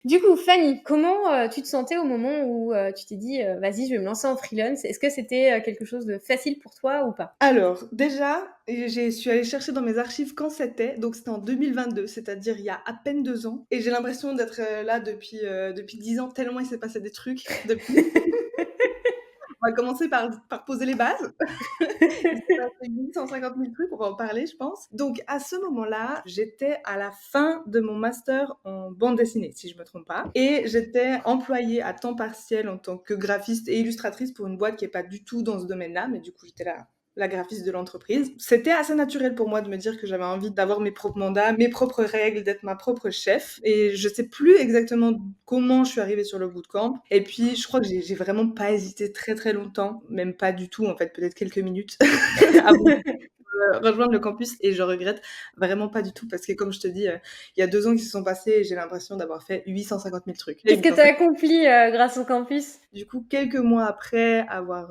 Du coup, Fanny, comment tu te sentais au moment où tu t'es dit vas-y, je vais me lancer en freelance? Est-ce que c'était quelque chose de facile pour toi ou pas? Alors, déjà, je suis allée chercher dans mes archives quand c'était, donc c'était en 2022, c'est-à-dire il y a à peine 2 ans et j'ai l'impression d'être, là depuis 10 ans tellement il s'est passé des trucs depuis. On va commencer par poser les bases. Il s'est passé 850 000 trucs, on va en parler, je pense. Donc à ce moment-là, j'étais à la fin de mon master en bande dessinée, si je me trompe pas, et j'étais employée à temps partiel en tant que graphiste et illustratrice pour une boîte qui est pas du tout dans ce domaine-là, mais du coup j'étais là la graphiste de l'entreprise. C'était assez naturel pour moi de me dire que j'avais envie d'avoir mes propres mandats, mes propres règles, d'être ma propre chef. Et je sais plus exactement comment je suis arrivée sur le bootcamp. Et puis, je crois que j'ai vraiment pas hésité très très longtemps, même pas du tout, en fait, peut-être quelques minutes avant rejoindre le campus et je regrette vraiment pas du tout parce que comme je te dis, il y a 2 ans qui se sont passés et j'ai l'impression d'avoir fait 850 000 trucs. Qu'est-ce que tu as accompli grâce au campus? Du coup, quelques mois après avoir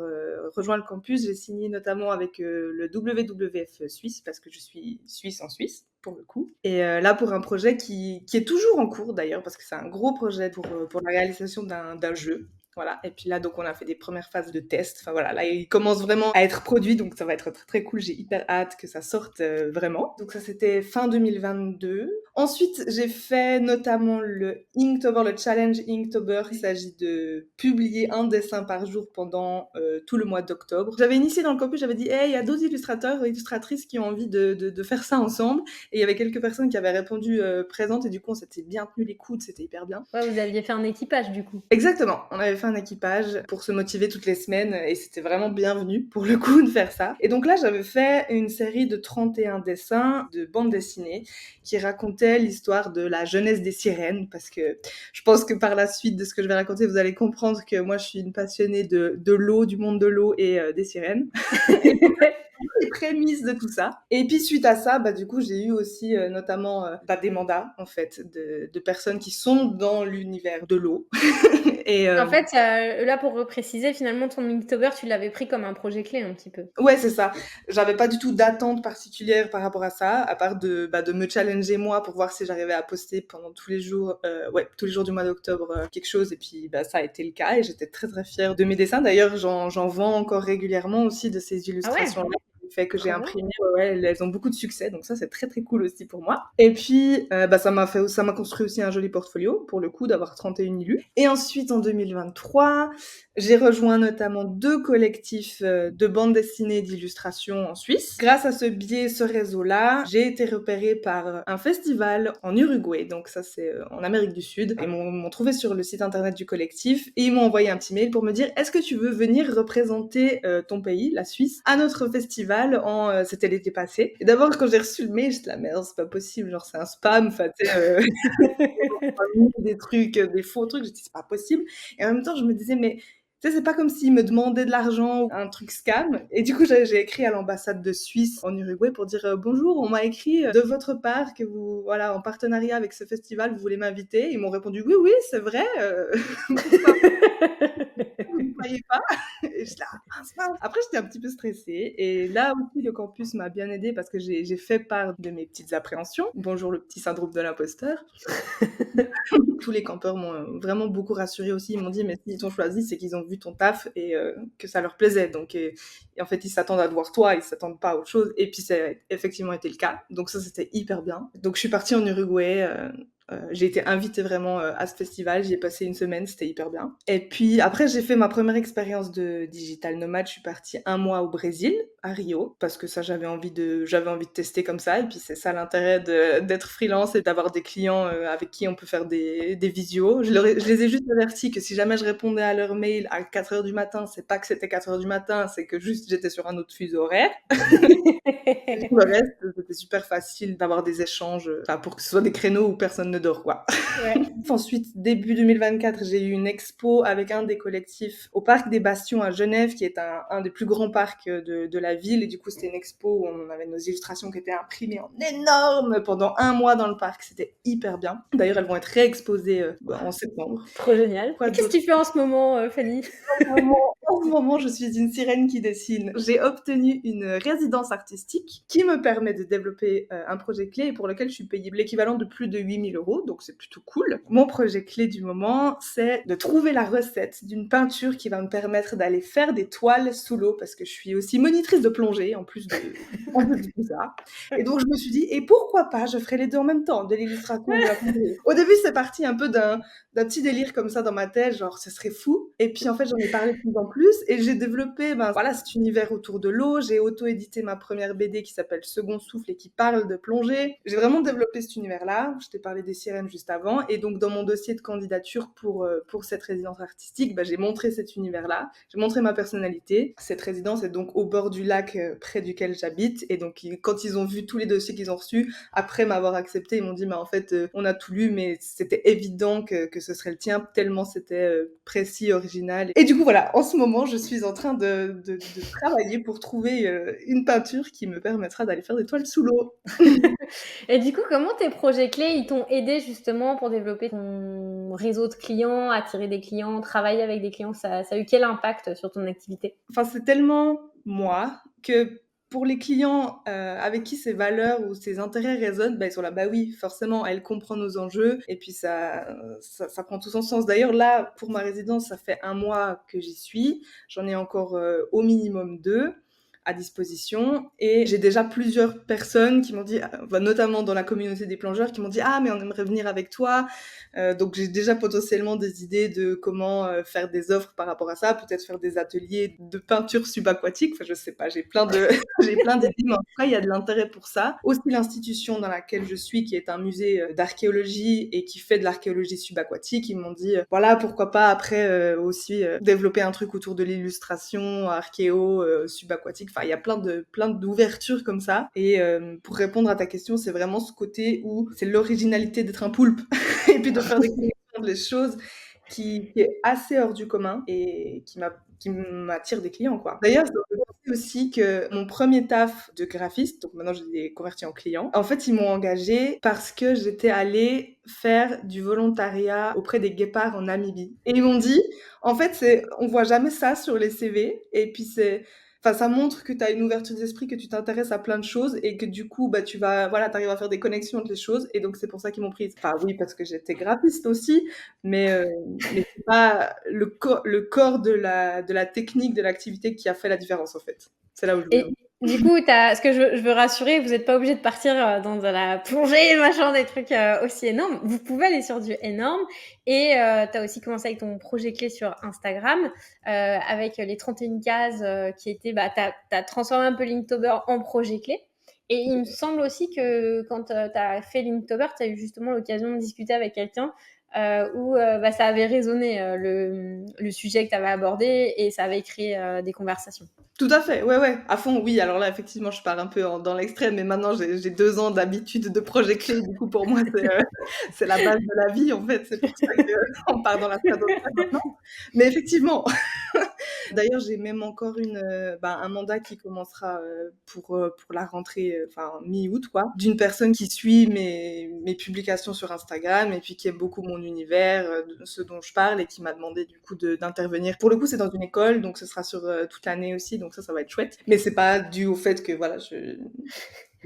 rejoint le campus, j'ai signé notamment avec le WWF Suisse parce que je suis suisse en Suisse pour le coup. Et là, pour un projet qui est toujours en cours d'ailleurs, parce que c'est un gros projet pour la réalisation d'un jeu. Voilà. Et puis là, donc, on a fait des premières phases de test. Enfin voilà, là, il commence vraiment à être produit, donc ça va être très très cool. J'ai hyper hâte que ça sorte vraiment. Donc ça, c'était fin 2022. Ensuite, j'ai fait notamment le Inktober, le challenge Inktober. Il s'agit de publier un dessin par jour pendant tout le mois d'octobre. J'avais initié dans le campus, j'avais dit, hey, il y a d'autres illustrateurs et illustratrices qui ont envie de faire ça ensemble. Et il y avait quelques personnes qui avaient répondu présentes et du coup, on s'était bien tenu les coudes, c'était hyper bien. Ouais, vous aviez fait un équipage du coup. Exactement, on avait fait un équipage pour se motiver toutes les semaines et c'était vraiment bienvenu pour le coup de faire ça. Et donc là, j'avais fait une série de 31 dessins de bande dessinée qui racontaient l'histoire de la jeunesse des sirènes parce que je pense que par la suite de ce que je vais raconter, vous allez comprendre que moi, je suis une passionnée de l'eau, du monde de l'eau et des sirènes. Les prémices de tout ça. Et puis suite à ça, bah, du coup, j'ai eu aussi notamment des mandats en fait de personnes qui sont dans l'univers de l'eau. Et En fait, là, pour repréciser, finalement, ton Inktober, tu l'avais pris comme un projet clé un petit peu. ouais, c'est ça. J'avais pas du tout d'attente particulière par rapport à ça, à part de me challenger moi pour voir si j'arrivais à poster pendant tous les jours du mois d'octobre quelque chose. Et puis bah, ça a été le cas et j'étais très très fière de mes dessins. D'ailleurs, j'en vends encore régulièrement aussi de ces Ah ouais, illustrations-là. Le fait que j'ai trop bien. imprimé, ouais, elles ont beaucoup de succès, donc ça c'est très très cool aussi pour moi. Et puis bah, ça m'a construit aussi un joli portfolio pour le coup d'avoir 31 illus. Et ensuite en 2023, j'ai rejoint notamment 2 collectifs de bande dessinée et d'illustration en Suisse. Grâce à ce biais, ce réseau-là, j'ai été repérée par un festival en Uruguay, donc ça c'est en Amérique du Sud. Ils m'ont trouvé sur le site internet du collectif et ils m'ont envoyé un petit mail pour me dire est-ce que tu veux venir représenter ton pays, la Suisse, à notre festival c'était l'été passé. Et d'abord quand j'ai reçu le mail, j'étais là merde, c'est pas possible, genre c'est un spam, enfin tu sais, des trucs, des faux trucs, j'ai dit c'est pas possible. Et en même temps je me disais mais tu sais, c'est pas comme s'ils me demandaient de l'argent ou un truc scam. Et du coup, j'ai écrit à l'ambassade de Suisse en Uruguay pour dire bonjour, on m'a écrit de votre part que vous, voilà, en partenariat avec ce festival, vous voulez m'inviter. Ils m'ont répondu oui, oui, c'est vrai. Pourquoi vous ne croyez pas? Et je là, mince, mince. Après, j'étais un petit peu stressée. Et là aussi, le campus m'a bien aidée parce que j'ai fait part de mes petites appréhensions. Bonjour le petit syndrome de l'imposteur. Tous les campeurs m'ont vraiment beaucoup rassurée aussi. Ils m'ont dit, mais s'ils t'ont choisi, c'est qu'ils ont vu ton taf et que ça leur plaisait. Donc, et en fait, ils s'attendent à te voir toi, ils s'attendent pas à autre chose. Et puis, ça a effectivement été le cas. Donc, ça, c'était hyper bien. Donc, je suis partie en Uruguay. J'ai été invitée vraiment à ce festival. J'y ai passé une semaine, c'était hyper bien. Et puis après, j'ai fait ma première expérience de digital nomade. Je suis partie un mois au Brésil, à Rio, parce que ça, j'avais envie de tester comme ça. Et puis c'est ça l'intérêt d'être freelance et d'avoir des clients avec qui on peut faire des visios. Je les ai juste avertis que si jamais je répondais à leur mail à 4 heures du matin, c'est pas que c'était 4 heures du matin, c'est que juste j'étais sur un autre fuseau horaire. Et tout le reste, c'était super facile d'avoir des échanges, pour que ce soit des créneaux où personne ne dort, quoi. Ouais. Ensuite, début 2024, j'ai eu une expo avec un des collectifs au Parc des Bastions à Genève, qui est un des plus grands parcs de la ville. Et du coup, c'était une expo où on avait nos illustrations qui étaient imprimées en énorme pendant un mois dans le parc. C'était hyper bien. D'ailleurs, elles vont être réexposées en septembre. Trop génial. Quoi Et qu'est-ce que d'autre? tu fais en ce moment, Fanny? En ce moment, je suis une sirène qui dessine. J'ai obtenu une résidence artistique qui me permet de développer un projet clé et pour lequel je suis payée l'équivalent de plus de 8 000 €, donc c'est plutôt cool. Mon projet clé du moment, c'est de trouver la recette d'une peinture qui va me permettre d'aller faire des toiles sous l'eau parce que je suis aussi monitrice de plongée en plus de tout ça. Et donc je me suis dit, et pourquoi pas, je ferai les deux en même temps, de l'illustration et de la plongée. Au début, c'est parti un peu d'un petit délire comme ça dans ma tête, genre ce serait fou. Et puis en fait, j'en ai parlé de plus en plus et j'ai développé voilà, cet univers autour de l'eau. J'ai auto-édité ma première BD qui s'appelle Second Souffle et qui parle de plongée. J'ai vraiment développé cet univers-là. Je t'ai parlé des sirènes juste avant. Et donc dans mon dossier de candidature pour cette résidence artistique, j'ai montré cet univers-là. J'ai montré ma personnalité. Cette résidence est donc au bord du lac près duquel j'habite. Et donc quand ils ont vu tous les dossiers qu'ils ont reçus, après m'avoir accepté, ils m'ont dit, mais en fait, on a tout lu, mais c'était évident que ce serait le tien, tellement c'était précis, original. Et du coup, voilà, en ce moment, je suis en train de travailler pour trouver une peinture qui me permettra d'aller faire des toiles sous l'eau. Et du coup, comment tes projets clés, ils t'ont aidé justement pour développer ton réseau de clients, attirer des clients, travailler avec des clients? Ça a eu quel impact sur ton activité? Enfin, c'est tellement moi que pour les clients avec qui ces valeurs ou ces intérêts résonnent, ils sont là, oui, forcément, elle comprend nos enjeux et puis ça prend tout son sens. D'ailleurs, là, pour ma résidence, ça fait 1 mois que j'y suis. J'en ai encore au minimum 2 à disposition et j'ai déjà plusieurs personnes qui m'ont dit, notamment dans la communauté des plongeurs, qui m'ont dit, ah mais on aimerait venir avec toi. Donc j'ai déjà potentiellement des idées de comment faire des offres par rapport à ça, peut-être faire des ateliers de peinture subaquatique, enfin je sais pas, j'ai plein de j'ai plein d'idées, mais en tout cas il y a de l'intérêt pour ça. Aussi l'institution dans laquelle je suis, qui est un musée d'archéologie et qui fait de l'archéologie subaquatique, ils m'ont dit voilà, pourquoi pas après aussi développer un truc autour de l'illustration archéo subaquatique. Enfin il y a plein d'ouvertures comme ça. Et pour répondre à ta question, c'est vraiment ce côté où c'est l'originalité d'être un poulpe et puis de faire des connexions, des choses qui est assez hors du commun et qui m'attire des clients, quoi. D'ailleurs, je dois penser aussi que mon premier taf de graphiste, donc maintenant je l'ai converti en client, en fait, ils m'ont engagée parce que j'étais allée faire du volontariat auprès des guépards en Namibie. Et ils m'ont dit, en fait, on voit jamais ça sur les CV, et puis enfin, ça montre que tu as une ouverture d'esprit, que tu t'intéresses à plein de choses et que du coup, voilà, t'arrives à faire des connexions entre les choses. Et donc, c'est pour ça qu'ils m'ont prise. Enfin, oui, parce que j'étais graphiste aussi, mais c'est pas le corps de la technique, de l'activité qui a fait la différence, en fait. C'est là où je voulais en Et du coup, ce que je veux rassurer, vous n'êtes pas obligé de partir dans de la plongée, machin, des trucs aussi énormes. Vous pouvez aller sur du énorme. Et tu as aussi commencé avec ton projet clé sur Instagram, avec les 31 cases qui étaient... tu as transformé un peu Linktober en projet clé. Et il me semble aussi que quand tu as fait Linktober, tu as eu justement l'occasion de discuter avec quelqu'un où ça avait résonné le sujet que tu avais abordé et ça avait créé des conversations. Tout à fait, ouais, à fond, oui. Alors là, effectivement, je pars un peu dans l'extrême, mais maintenant, j'ai 2 ans d'habitude de projet clé. Du coup, pour moi, c'est la base de la vie, en fait. C'est pour ça qu'on part dans la stratosphère maintenant. Mais effectivement, d'ailleurs, j'ai même encore un mandat qui commencera pour la rentrée, enfin mi-août, quoi, d'une personne qui suit mes publications sur Instagram et puis qui aime beaucoup mon univers, ce dont je parle et qui m'a demandé du coup d'intervenir. Pour le coup, c'est dans une école, donc ce sera sur toute l'année aussi, donc ça va être chouette. Mais c'est pas dû au fait que voilà, je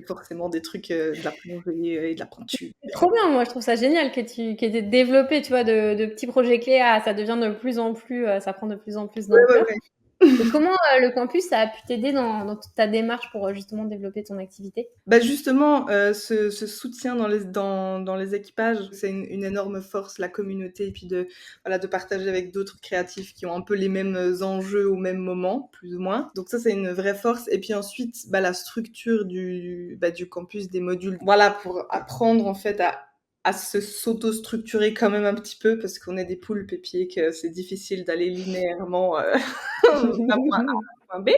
forcément des trucs de la plongée et de la peinture. Trop bien, moi je trouve ça génial que tu aies développé, tu vois, de petits projets clés à ça devient de plus en plus, ça prend de plus en plus d'ampleur. Ouais. Et comment le campus ça a pu t'aider dans toute ta démarche pour justement développer ton activité? Justement, ce soutien dans les équipages, c'est une énorme force, la communauté et puis voilà, de partager avec d'autres créatifs qui ont un peu les mêmes enjeux au même moment, plus ou moins. Donc ça, c'est une vraie force. Et puis ensuite, la structure du campus, des modules, voilà, pour apprendre en fait à s'auto-structurer quand même un petit peu parce qu'on est des poulpes et puis que c'est difficile d'aller linéairement d'un point A à un point B.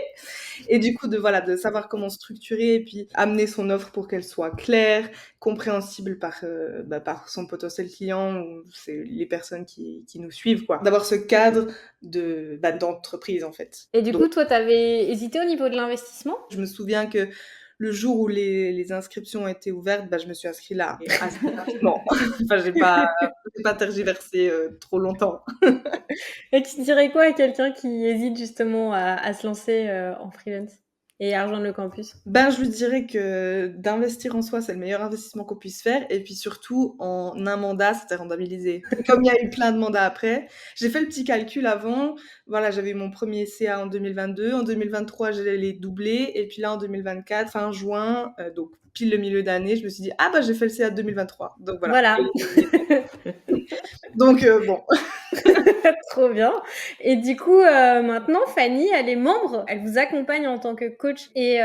Et du coup, de savoir comment structurer et puis amener son offre pour qu'elle soit claire, compréhensible par son potentiel client ou c'est les personnes qui nous suivent, quoi. D'avoir ce cadre d'entreprise, en fait. Et du Donc, coup, toi, t'avais hésité au niveau de l'investissement? je me souviens que le jour où les inscriptions ont été ouvertes, bah, je me suis inscrite là, et assez rapidement. Enfin, j'ai pas tergiversé trop longtemps. Et tu dirais quoi à quelqu'un qui hésite justement à se lancer en freelance et à rejoindre le campus? Ben, je lui dirais que d'investir en soi, c'est le meilleur investissement qu'on puisse faire, et puis surtout en un mandat, c'était rentabilisé. Comme il y a eu plein de mandats après, j'ai fait le petit calcul avant. Voilà, j'avais eu mon premier CA en 2022. En 2023, j'allais doubler, et puis là, en 2024, fin juin, donc pile le milieu d'année, je me suis dit: «Ah bah, j'ai fait le CA de 2023». Donc voilà. Voilà. Donc bon. Trop bien. Et du coup, maintenant, Fanny, elle est membre. Elle vous accompagne en tant que coach et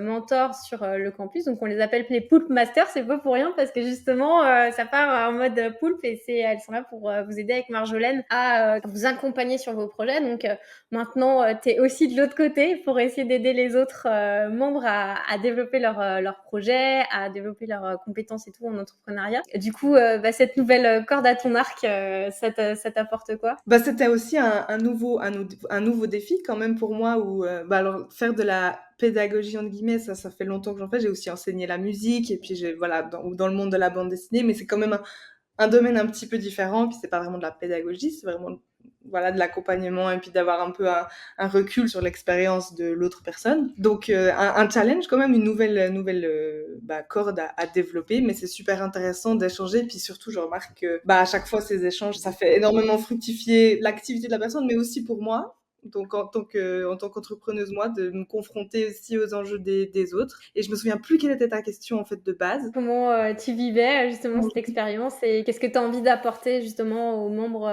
mentor sur le campus. Donc, on les appelle les Poulp Masters. C'est pas pour rien parce que justement, ça part en mode poulpe et elles sont là pour vous aider avec Marjolaine à vous accompagner sur vos projets. Donc, maintenant, tu es aussi de l'autre côté pour essayer d'aider les autres membres à développer leurs projets, à développer leurs compétences et tout en entrepreneuriat. Du coup, cette nouvelle corde à ton arc, ça t'apporte quoi? Bah, c'était aussi un nouveau défi quand même pour moi, où bah, alors faire de la pédagogie entre guillemets, ça fait longtemps que j'en fais. J'ai aussi enseigné la musique, et puis j'ai voilà, dans le monde de la bande dessinée, mais c'est quand même un domaine un petit peu différent. Puis c'est pas vraiment de la pédagogie, c'est vraiment voilà, de l'accompagnement, et puis d'avoir un peu un recul sur l'expérience de l'autre personne. Donc un challenge quand même, une nouvelle bah, corde à développer, mais c'est super intéressant d'échanger. Puis surtout, je remarque que bah, à chaque fois, ces échanges, ça fait énormément fructifier l'activité de la personne, mais aussi pour moi. Donc en tant qu'entrepreneuse, moi, de me confronter aussi aux enjeux des autres. Et je me souviens plus quelle était ta question en fait de base. Comment tu vivais justement cette expérience et qu'est-ce que tu as envie d'apporter justement aux membres,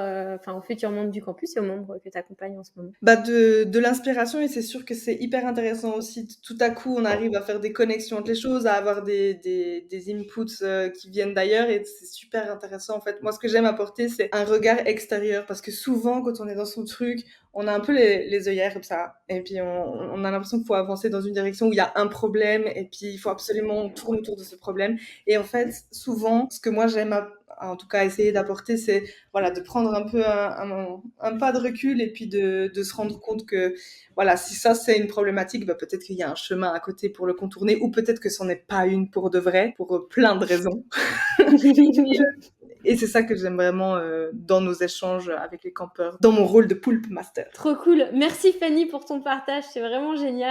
aux futurs membres du campus et aux membres que tu accompagnes en ce moment? Bah de l'inspiration, et c'est sûr que c'est hyper intéressant aussi. Tout à coup, on arrive à faire des connexions entre les choses, à avoir des inputs qui viennent d'ailleurs, et c'est super intéressant en fait. Moi, ce que j'aime apporter, c'est un regard extérieur, parce que souvent, quand on est dans son truc, on a un peu les œillères comme ça, et puis on a l'impression qu'il faut avancer dans une direction où il y a un problème, et puis il faut absolument tourner autour de ce problème. Et en fait, souvent, ce que moi j'aime en tout cas essayer d'apporter, c'est voilà, de prendre un peu un pas de recul, et puis de se rendre compte que voilà, si ça c'est une problématique, bah, peut-être qu'il y a un chemin à côté pour le contourner, ou peut-être que c'en est pas une pour de vrai, pour plein de raisons. Et c'est ça que j'aime vraiment dans nos échanges avec les campeurs, dans mon rôle de Poulp Master. Trop cool. Merci Fanny pour ton partage, c'est vraiment génial.